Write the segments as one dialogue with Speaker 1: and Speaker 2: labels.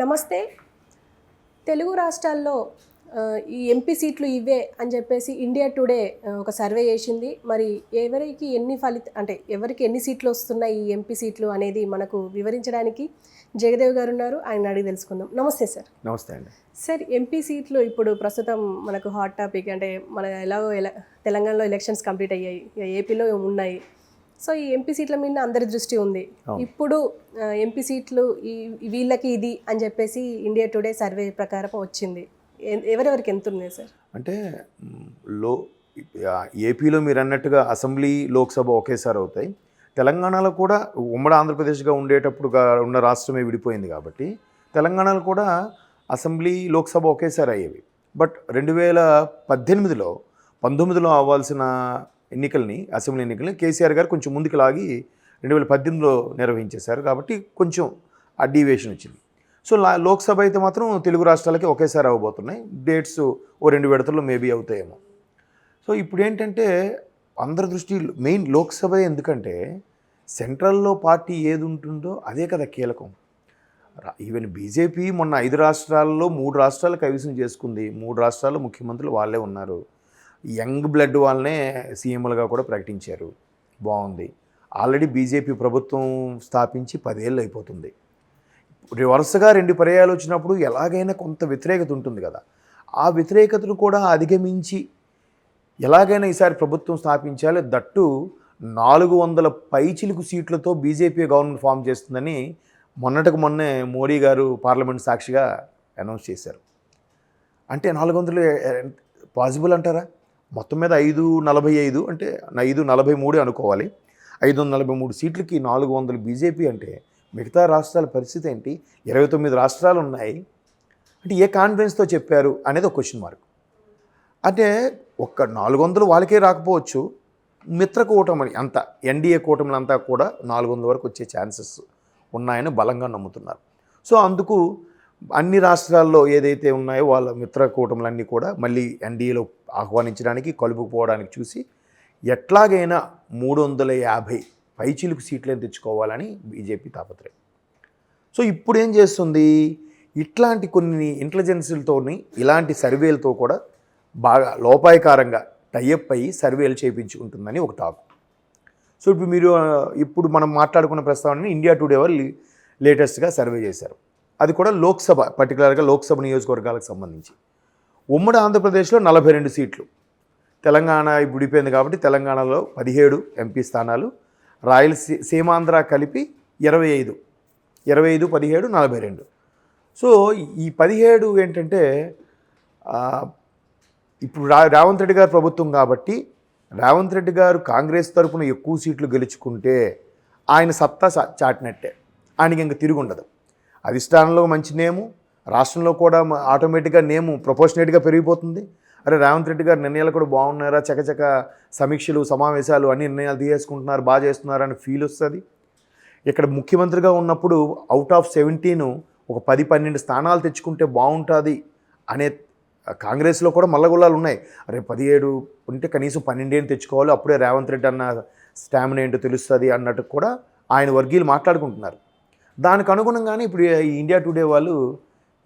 Speaker 1: నమస్తే. తెలుగు రాష్ట్రాల్లో ఈ ఎంపీ సీట్లు ఇవే అని చెప్పేసి ఇండియా టుడే ఒక సర్వే చేసింది. మరి ఎవరికి ఎన్ని సీట్లు వస్తున్నాయి ఈ ఎంపీ సీట్లు అనేది మనకు వివరించడానికి జగదేవ్ గారు ఉన్నారు. ఆయన అడిగి తెలుసుకుందాం. నమస్తే సార్.
Speaker 2: నమస్తే అండి.
Speaker 1: సార్, ఎంపీ సీట్లు ఇప్పుడు ప్రస్తుతం మనకు హాట్ టాపిక్. అంటే మన తెలంగాణలో ఎలక్షన్స్ కంప్లీట్ అయ్యాయి, ఏపీలో ఉన్నాయి. సో ఈ ఎంపీ సీట్ల మీద అందరి దృష్టి ఉంది. ఇప్పుడు ఎంపీ సీట్లు వీళ్ళకి ఇది అని చెప్పేసి ఇండియా టుడే సర్వే ప్రకారం వచ్చింది. ఎవరెవరికి ఎంత ఉన్నాయి సార్?
Speaker 2: అంటే ఏపీలో మీరు అన్నట్టుగా అసెంబ్లీ లోక్సభ ఒకేసారి అవుతాయి. తెలంగాణలో కూడా ఉమ్మడి ఆంధ్రప్రదేశ్గా ఉండేటప్పుడు ఉన్న రాష్ట్రమే విడిపోయింది కాబట్టి తెలంగాణలో కూడా అసెంబ్లీ లోక్సభ ఒకేసారి అయ్యేవి. బట్ 2018లో 19లో అవ్వాల్సిన ఎన్నికల్ని, అసెంబ్లీ ఎన్నికల్ని కేసీఆర్ గారు కొంచెం ముందుకు లాగి 2018లో నిర్వహించేశారు. కాబట్టి కొంచెం ఆ డీవియేషన్ వచ్చింది. సో లోక్సభ అయితే మాత్రం తెలుగు రాష్ట్రాలకి ఒకేసారి అవ్వబోతున్నాయి. డేట్స్ ఓ 2 విడతల్లో మేబీ అవుతాయేమో. సో ఇప్పుడు ఏంటంటే అందరి దృష్టి మెయిన్ లోక్సభ. ఎందుకంటే సెంట్రల్లో పార్టీ ఏది ఉంటుందో అదే కదా కీలకం. ఈవెన్ బీజేపీ మొన్న 5 రాష్ట్రాల్లో 3 రాష్ట్రాలు కైవసం చేసుకుంది. 3 రాష్ట్రాల్లో ముఖ్యమంత్రులు వాళ్ళే ఉన్నారు. యంగ్ బ్లడ్ వాళ్ళనే సీఎంలుగా కూడా ప్రకటించారు. బాగుంది. ఆల్రెడీ బీజేపీ ప్రభుత్వం స్థాపించి 10 ఏళ్ళు అయిపోతుంది. వరుసగా 2 పర్యాయాలు వచ్చినప్పుడు ఎలాగైనా కొంత వ్యతిరేకత ఉంటుంది కదా. ఆ వ్యతిరేకతను కూడా అధిగమించి ఎలాగైనా ఈసారి ప్రభుత్వం స్థాపించాలి. దట్టు 400 పైచిలుకు సీట్లతో బీజేపీ గవర్నమెంట్ ఫామ్ చేస్తుందని మొన్నే మోడీ గారు పార్లమెంట్ సాక్షిగా అనౌన్స్ చేశారు. అంటే 400 పాసిబుల్ అంటారా? మొత్తం మీద 545 అంటే 543 అనుకోవాలి. 543 సీట్లకి 400 బీజేపీ అంటే మిగతా రాష్ట్రాల పరిస్థితి ఏంటి? 29 రాష్ట్రాలు ఉన్నాయి. అంటే ఏ కాన్ఫిడెన్స్తో చెప్పారు అనేది ఒక క్వశ్చన్ మార్క్. అంటే ఒక్క 400 వాళ్ళకే రాకపోవచ్చు. మిత్ర కూటమి అంతా, ఎన్డీఏ కూటమిలంతా కూడా 400 వరకు వచ్చే ఛాన్సెస్ ఉన్నాయని బలంగా నమ్ముతున్నారు. సో అందుకు అన్ని రాష్ట్రాల్లో ఏదైతే ఉన్నాయో వాళ్ళ మిత్ర కూటములన్నీ కూడా మళ్ళీ ఎన్డీఏలో ఆహ్వానించడానికి, కలుపుకుపోవడానికి చూసి ఎట్లాగైనా 350 పైచిలుకు సీట్లను తెచ్చుకోవాలని బీజేపీ తాపత్రయం. సో ఇప్పుడు ఏం చేస్తుంది? ఇట్లాంటి కొన్ని ఇంటెలిజెన్స్లతోని, ఇలాంటి సర్వేలతో కూడా బాగా లోపాయకారంగా టైఅప్ అయ్యి సర్వేలు చేయించుకుంటుందని ఒక టాక్. సో ఇప్పుడు మనం మాట్లాడుకున్న ప్రస్తావనని ఇండియా టుడే వాళ్ళు లేటెస్ట్గా సర్వే చేశారు. అది కూడా లోక్సభ, పర్టికులర్గా లోక్సభ నియోజకవర్గాలకు సంబంధించి. ఉమ్మడి ఆంధ్రప్రదేశ్లో 42 సీట్లు. తెలంగాణ విడిపోయింది కాబట్టి తెలంగాణలో 17 ఎంపీ స్థానాలు, సీమాంధ్ర కలిపి 25, 17, 42. సో ఈ 17 ఏంటంటే ఇప్పుడు రేవంత్ రెడ్డి గారు ప్రభుత్వం కాబట్టి రేవంత్ రెడ్డి గారు కాంగ్రెస్ తరఫున ఎక్కువ సీట్లు గెలుచుకుంటే ఆయన సత్తా చాటినట్టే. ఆయనకి ఇంక తిరుగుండదు. అధిష్టానంలో మంచి నేము, రాష్ట్రంలో కూడా ఆటోమేటిక్గా నేము ప్రపోర్షనేట్గా పెరిగిపోతుంది. అరే రేవంత్ రెడ్డి గారు నిర్ణయాలు కూడా బాగున్నారా, చకచక సమీక్షలు, సమావేశాలు, అన్ని నిర్ణయాలు తీసుకుంటున్నారు, బాగా చేస్తున్నారు అని ఫీల్ వస్తుంది. ఇక్కడ ముఖ్యమంత్రిగా ఉన్నప్పుడు అవుట్ ఆఫ్ 17 ఒక 10-12 స్థానాలు తెచ్చుకుంటే బాగుంటుంది అనే కాంగ్రెస్లో కూడా మల్లగొల్లాలు ఉన్నాయి. అరే 17 ఉంటే కనీసం 12 తెచ్చుకోవాలి, అప్పుడే రేవంత్ రెడ్డి అన్న స్టామినా ఏంటో తెలుస్తుంది అన్నట్టు కూడా ఆయన వర్గీయులు మాట్లాడుకుంటున్నారు. దానికి అనుగుణంగానే ఇప్పుడు ఈ ఇండియా టుడే వాళ్ళు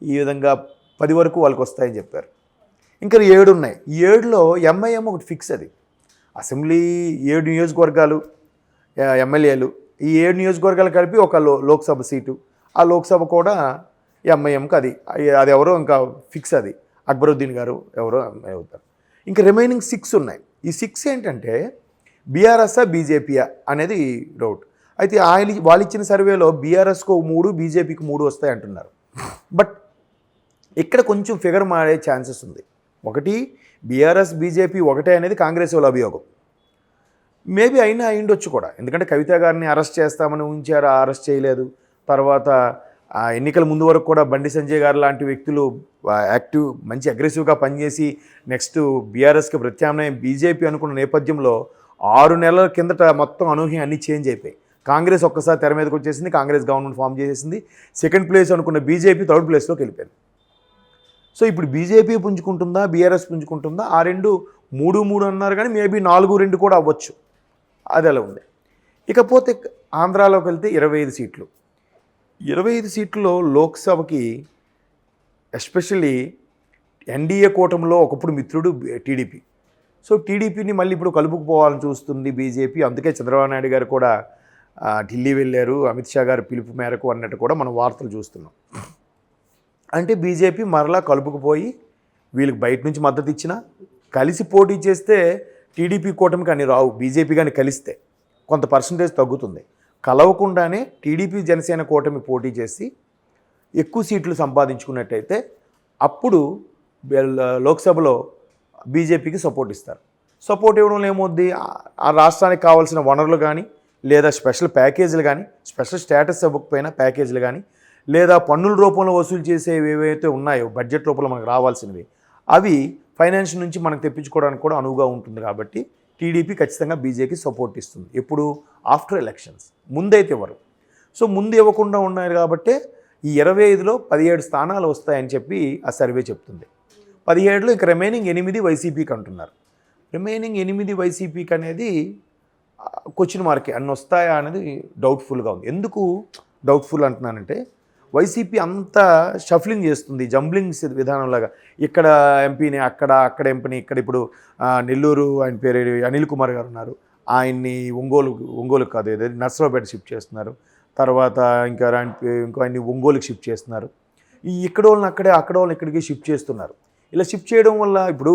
Speaker 2: ఈ విధంగా 10 వరకు వాళ్ళకి వస్తాయని చెప్పారు. ఇంకా 7 ఉన్నాయి. ఈ 7లో ఎంఐఎం ఒకటి ఫిక్స్. అది అసెంబ్లీ 7 నియోజకవర్గాలు, ఎమ్మెల్యేలు, ఈ 7 నియోజకవర్గాలు కలిపి ఒక లోక్సభ సీటు. ఆ లోక్సభ కూడా ఎంఐఎంకి అది ఎవరో ఇంకా ఫిక్స్. అది అక్బరుద్దీన్ గారు ఎవరో అవుతారు. ఇంకా రిమైనింగ్ 6 ఉన్నాయి. ఈ 6 ఏంటంటే బీఆర్ఎస్ఆ బీజేపీయా అనేది డౌట్. అయితే వాళ్ళు ఇచ్చిన సర్వేలో బీఆర్ఎస్కు 3, బీజేపీకి 3 వస్తాయి అంటున్నారు. బట్ ఇక్కడ కొంచెం ఫిగర్ మారే ఛాన్సెస్ ఉంది. ఒకటి బీఆర్ఎస్ బీజేపీ ఒకటే అనేది కాంగ్రెస్ వాళ్ళ అభియోగం. మేబీ అయిండొచ్చు కూడా. ఎందుకంటే కవిత గారిని అరెస్ట్ చేస్తామని ఉంచారు, అరెస్ట్ చేయలేదు. తర్వాత ఎన్నికల ముందు వరకు కూడా బండి సంజయ్ గారు లాంటి వ్యక్తులు మంచి అగ్రెసివ్గా పనిచేసి నెక్స్ట్ బీఆర్ఎస్కి ప్రత్యామ్నాయం బీజేపీ అనుకున్న నేపథ్యంలో 6 నెలల కిందట మొత్తం అనూహ్యం అన్నీ చేంజ్ అయిపోయి కాంగ్రెస్ ఒక్కసారి తెర మీదకి వచ్చేసింది. కాంగ్రెస్ గవర్నమెంట్ ఫామ్ చేసేసింది. సెకండ్ ప్లేస్ అనుకున్న బీజేపీ 3rd ప్లేస్లోకి వెళ్ళిపోయింది. సో ఇప్పుడు బీజేపీ పుంజుకుంటుందా, బీఆర్ఎస్ పుంజుకుంటుందా? ఆ 2 3-3 అన్నారు, కానీ మేబీ 4-2 కూడా అవ్వచ్చు. అది అలా ఉంది. ఇకపోతే ఆంధ్రాలోకి వెళ్తే 25 సీట్లు. 25 సీట్లలో లోక్సభకి ఎస్పెషల్లీ ఎన్డీఏ కూటమిలో ఒకప్పుడు మిత్రుడు టీడీపీ. సో టీడీపీని మళ్ళీ ఇప్పుడు కలుపుకుపోవాలని చూస్తుంది బీజేపీ. అందుకే చంద్రబాబు నాయుడు గారు కూడా ఢిల్లీ వెళ్ళారు, అమిత్ షా గారు పిలుపు మేరకు అన్నట్టు కూడా మనం వార్తలు చూస్తున్నాం. అంటే బీజేపీ మరలా కలుపుకుపోయి వీళ్ళకి బయట నుంచి మద్దతు ఇచ్చినా కలిసి పోటీ చేస్తే టీడీపీ కూటమి కానీ రావు. బీజేపీ కానీ కలిస్తే కొంత పర్సంటేజ్ తగ్గుతుంది. కలవకుండానే టీడీపీ జనసేన కూటమి పోటీ చేసి ఎక్కువ సీట్లు సంపాదించుకున్నట్టయితే అప్పుడు లోక్సభలో బీజేపీకి సపోర్ట్ ఇస్తారు. సపోర్ట్ ఇవ్వడంలో ఏమవుద్ది, ఆ రాష్ట్రానికి కావాల్సిన వనరులు కానీ లేదా స్పెషల్ ప్యాకేజీలు కానీ, స్పెషల్ స్టేటస్ ఇవ్వకపోయినా ప్యాకేజీలు కానీ, లేదా పన్నుల రూపంలో వసూలు చేసేవి ఏవైతే ఉన్నాయో బడ్జెట్ రూపంలో మనకు రావాల్సినవి అవి ఫైనాన్స్ నుంచి మనకు తెప్పించుకోవడానికి కూడా అనువుగా ఉంటుంది. కాబట్టి టీడీపీ ఖచ్చితంగా బీజేపీకి సపోర్ట్ ఇస్తుంది. ఎప్పుడు ఆఫ్టర్ ఎలక్షన్స్, ముందైతే ఇవ్వరు. సో ముందు ఇవ్వకుండా ఉన్నారు కాబట్టి ఈ 25లో 17 స్థానాలు వస్తాయని చెప్పి ఆ సర్వే చెప్తుంది. 17లో ఇక రిమైనింగ్ 8 వైసీపీకి అంటున్నారు. రిమైనింగ్ 8 వైసీపీకి అనేది క్వశ్చన్ మార్కే, అన్ని వస్తాయా అనేది డౌట్ఫుల్గా ఉంది. ఎందుకు డౌట్ఫుల్ అంటున్నానంటే వైసీపీ అంతా షఫ్లింగ్ చేస్తుంది, జంబ్లింగ్ విధానంలాగా. ఇక్కడ ఎంపీని అక్కడ ఎంపీని ఇక్కడ. ఇప్పుడు నెల్లూరు ఆయన పేరు అనిల్ కుమార్ గారు ఉన్నారు, ఆయన్ని ఒంగోలు కాదు ఏదైతే నర్సరావుపేట షిఫ్ట్ చేస్తున్నారు. తర్వాత ఇంకో ఆయన్ని ఒంగోలుకి షిఫ్ట్ చేస్తున్నారు. ఈ ఇక్కడ వాళ్ళని అక్కడ వాళ్ళని ఇక్కడికి షిఫ్ట్ చేస్తున్నారు. ఇలా షిఫ్ట్ చేయడం వల్ల ఇప్పుడు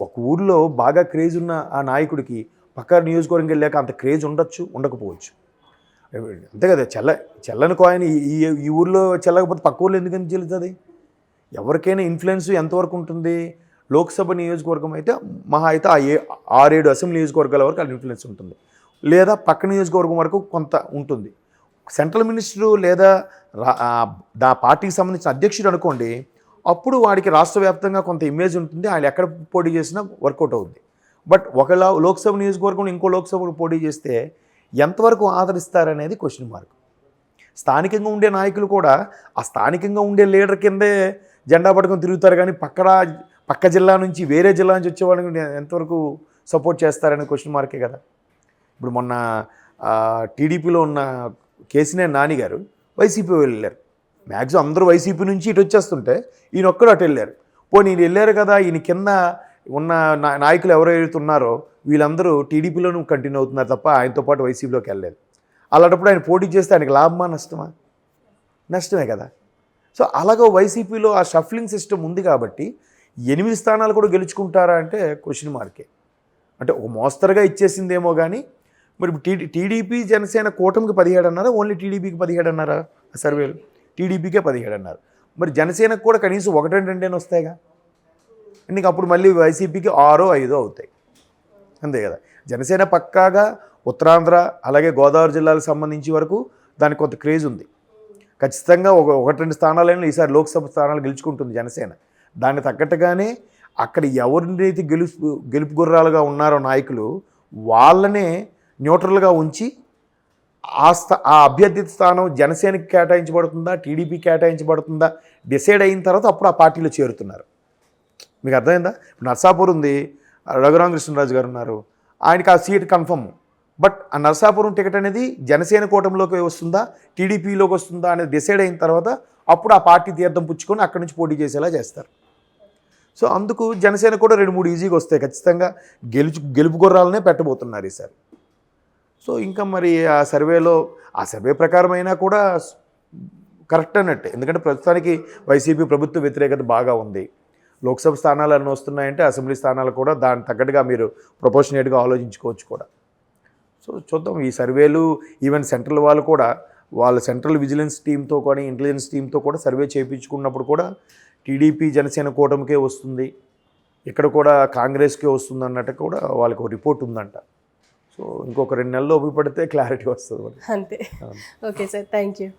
Speaker 2: ఒక ఊర్లో బాగా క్రేజ్ ఉన్న ఆ నాయకుడికి పక్క నియోజకవర్గం వెళ్ళాక అంత క్రేజ్ ఉండొచ్చు, ఉండకపోవచ్చు. అంతే కదా, చెల్లని కాయిన్ ఈ ఊర్లో చెల్లకపోతే పక్క ఊర్లో ఎందుకని చెల్లుతుంది? ఎవరికైనా ఇన్ఫ్లుయెన్స్ ఎంతవరకు ఉంటుంది? లోక్సభ నియోజకవర్గం అయితే మహా అయితే 6-7 అసెంబ్లీ నియోజకవర్గాల వరకు అది ఇన్ఫ్లుయెన్స్ ఉంటుంది, లేదా పక్క నియోజకవర్గం వరకు కొంత ఉంటుంది. సెంట్రల్ మినిస్టరు లేదా దా పార్టీకి సంబంధించిన అధ్యక్షుడు అనుకోండి, అప్పుడు వాడికి రాష్ట్ర వ్యాప్తంగా కొంత ఇమేజ్ ఉంటుంది, ఆయన ఎక్కడ పోటీ చేసినా వర్కౌట్ అవుద్ది. బట్ ఒక లోక్సభ నియోజకవర్గం ఇంకో లోక్సభకు పోటీ చేస్తే ఎంతవరకు ఆదరిస్తారనేది క్వశ్చన్ మార్క్. స్థానికంగా ఉండే నాయకులు కూడా ఆ స్థానికంగా ఉండే లీడర్ కిందే జెండా పట్టుకొని తిరుగుతారు, కానీ పక్క జిల్లా నుంచి వేరే జిల్లా నుంచి వచ్చే వాళ్ళని ఎంతవరకు సపోర్ట్ చేస్తారనే క్వశ్చన్ మార్కే కదా. ఇప్పుడు మొన్న టీడీపీలో ఉన్న కేసీఆర్ నాని గారు వైసీపీ వెళ్ళారు. మ్యాక్సిమం అందరూ వైసీపీ నుంచి ఇటు వచ్చేస్తుంటే ఈయన ఒక్కడు అటు వెళ్ళారు. ఈయన వెళ్ళారు కదా, ఈయన కింద ఉన్న నాయకులు ఎవరైతే ఉన్నారో వీళ్ళందరూ టీడీపీలోనూ కంటిన్యూ అవుతున్నారు తప్ప ఆయనతో పాటు వైసీపీలోకి వెళ్ళలేదు. అలాంటప్పుడు ఆయన పోటీ చేస్తే ఆయనకి లాభమా నష్టమా? నష్టమే కదా. సో అలాగో వైసీపీలో ఆ షఫ్లింగ్ సిస్టమ్ ఉంది కాబట్టి 8 స్థానాలు కూడా గెలుచుకుంటారా అంటే క్వశ్చన్ మార్కే. అంటే ఒక మోస్తరుగా ఇచ్చేసిందేమో కానీ మరి టీడీపీ జనసేన కూటమికి 17 అన్నారా, ఓన్లీ టీడీపీకి 17 అన్నారా? సర్వేలు టీడీపీకే 17 అన్నారు. మరి జనసేనకు కూడా కనీసం 1-2 వస్తాయిగా. నీకు అప్పుడు మళ్ళీ వైసీపీకి 6-5 అవుతాయి, అంతే కదా. జనసేన పక్కాగా ఉత్తరాంధ్ర అలాగే గోదావరి జిల్లాలకు సంబంధించి వరకు దానికి కొంత క్రేజ్ ఉంది. ఖచ్చితంగా 1-2 స్థానాలైనా ఈసారి లోక్సభ స్థానాలు గెలుచుకుంటుంది జనసేన. దానికి తగ్గట్టుగానే అక్కడ ఎవరినైతే గెలుపు గుర్రాలుగా ఉన్నారో నాయకులు వాళ్ళనే న్యూట్రల్గా ఉంచి ఆ అభ్యర్థి స్థానం జనసేనకి కేటాయించబడుతుందా టీడీపీ కేటాయించబడుతుందా డిసైడ్ అయిన తర్వాత అప్పుడు ఆ పార్టీలో చేరుతున్నారు. మీకు అర్థమైందా? ఇప్పుడు నర్సాపూర్ ఉంది, రఘురామకృష్ణరాజు గారు ఉన్నారు, ఆయనకి ఆ సీట్ కన్ఫర్మ్. బట్ ఆ నర్సాపురం టికెట్ అనేది జనసేన కూటమిలోకి వస్తుందా టీడీపీలోకి వస్తుందా అనేది డిసైడ్ అయిన తర్వాత అప్పుడు ఆ పార్టీ తీర్థం పుచ్చుకొని అక్కడి నుంచి పోటీ చేసేలా చేస్తారు. సో అందుకు జనసేన కూడా 2-3 ఈజీగా వస్తాయి. ఖచ్చితంగా గెలుపు గుర్రాలనే పెట్టబోతున్నారు ఈసారి. సో ఇంకా మరి ఆ సర్వే ప్రకారం అయినా కూడా కరెక్ట్ అన్నట్టే. ఎందుకంటే ప్రస్తుతానికి వైసీపీ ప్రభుత్వ వ్యతిరేకత బాగా ఉంది. లోక్సభ స్థానాలు అన్నీ వస్తున్నాయంటే అసెంబ్లీ స్థానాలు కూడా దానికి తగ్గట్టుగా మీరు ప్రపోర్షనేట్గా ఆలోచించుకోవచ్చు కూడా. సో చూద్దాం ఈ సర్వేలు. ఈవెన్ సెంట్రల్ వాళ్ళు కూడా వాళ్ళ సెంట్రల్ విజిలెన్స్ టీంతో కానీ ఇంటెలిజెన్స్ టీంతో కూడా సర్వే చేయించుకున్నప్పుడు కూడా టీడీపీ జనసేన కూటమికే వస్తుంది, ఇక్కడ కూడా కాంగ్రెస్కే వస్తుంది అన్నట్టు కూడా వాళ్ళకి ఒక రిపోర్ట్ ఉందంట. సో ఇంకొక 2 నెలల్లో ఉపయోగపడితే క్లారిటీ వస్తుంది.
Speaker 1: అంతే. Okay sir, thank you.